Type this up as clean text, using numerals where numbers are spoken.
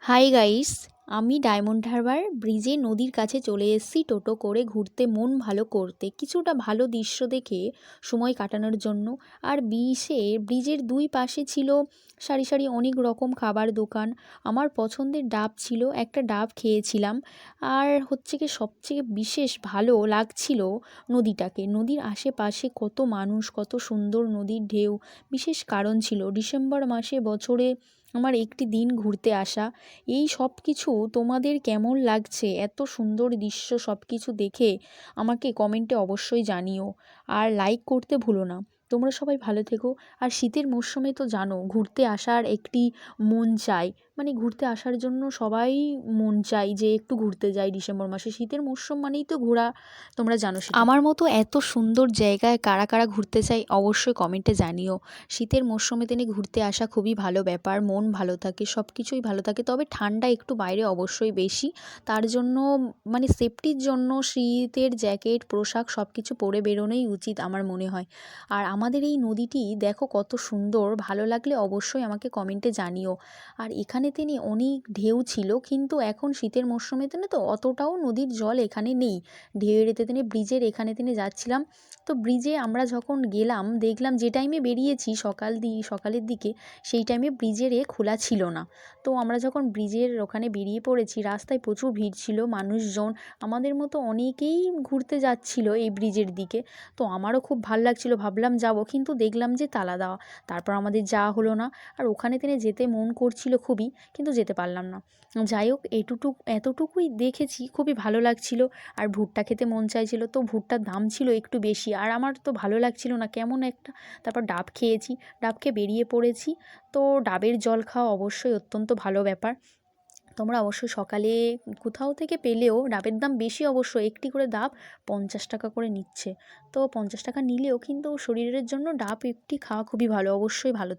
Hi guys, আমি diamond Harbour ব্রিজে নদীর কাছে চলে এসেছি টোটো করে ঘুরতে, মন ভালো করতে, কিছুটা ভালো দৃশ্য দেখে সময় কাটানোর জন্য। আর ব্রিজের দুই পাশে ছিল সারি সারি অনেক রকম খাবার দোকান। আমার পছন্দের ডাব ছিল, একটা ডাব খেয়েছিলাম। আর হচ্ছে কি সবথেকে বিশেষ ভালো লাগছিল নদীটাকে, নদীর আশেপাশে কত মানুষ, কত সুন্দর নদীর ঢেউ। বিশেষ কারণ ছিল ডিসেম্বর মাসে বছরে আমার একটি দিন ঘুরতে আসা। এই সব কিছু তোমাদের কেমন লাগছে? এত সুন্দর দৃশ্য সব কিছু দেখে আমাকে কমেন্টে অবশ্যই জানিও। আর লাইক করতে ভুলো না। তোমরা সবাই ভালো থেকো। আর শীতের মরশুমে তো জানো ঘুরতে আসার একটি মন চাই, মানে ঘুরতে আসার জন্য সবাই মন চাই যে একটু ঘুরতে যাই ডিসেম্বর মাসে। শীতের মরশুম মানেই তো ঘোরা, তোমরা জানো সেটা। আমার মতো এত সুন্দর জায়গায় কারা কারা ঘুরতে চাই অবশ্যই কমেন্টে জানিও। শীতের মরশুমে তিনি ঘুরতে আসা খুবই ভালো ব্যাপার, মন ভালো থাকে, সব কিছুই ভালো থাকে। তবে ঠান্ডা একটু বাইরে অবশ্যই বেশি, তার জন্য মানে সেফটির জন্য শীতের জ্যাকেট পোশাক সব কিছু পরে বেরোনোই উচিত আমার মনে হয়। আর আমাদের এই নদীটি দেখো কত সুন্দর, ভালো লাগলে অবশ্যই আমাকে কমেন্টে জানিও। আর এখানে তিনি অনেক ঢেউ ছিল, কিন্তু এখন শীতের মরশুমে তিনি তো অতটাও নদীর জল এখানে নেই। ঢেউয়ের এতে তিনি ব্রিজের এখানে তিনি যাচ্ছিলাম। তো ব্রিজে আমরা যখন গেলাম দেখলাম যে টাইমে বেরিয়েছি সকালের দিকে, সেই টাইমে ব্রিজের খোলা ছিল না। তো আমরা যখন ব্রিজের ওখানে বেরিয়ে পড়েছি, রাস্তায় প্রচুর ভিড় ছিল, মানুষজন আমাদের মতো অনেকেই ঘুরতে যাচ্ছিল এই ব্রিজের দিকে। তো আমারও খুব ভাল লাগছিল, ভাবলাম যাব, কিন্তু দেখলাম যে তালা দেওয়া। তারপর আমাদের যাওয়া হলো না। আর ওখানে তিনি যেতে মন করছিল খুবই, কিন্তু যেতে পারলাম না। যাই হোক, এতটুকুই দেখেছি, খুবই ভালো লাগছিল। আর ভুট্টা খেতে মন চাইছিল, তো ভুট্টার দাম ছিল একটু বেশি, আর আমার তো ভালো লাগছিল না কেমন একটা। তারপর ডাব খেয়েছি, ডাব খেয়ে বেরিয়ে পড়েছি। তো ডাবের জল খাওয়া অবশ্যই অত্যন্ত ভালো ব্যাপার। তোমরা অবশ্যই সকালে কোথাও থেকে পেলেও, ডাবের দাম বেশি অবশ্য, একটি করে ডাব 50 টাকা করে নিচ্ছে। তো 50 টাকা নিলেও কিন্তু শরীরের জন্য ডাব একটি খাওয়া খুবই ভালো, অবশ্যই ভালো।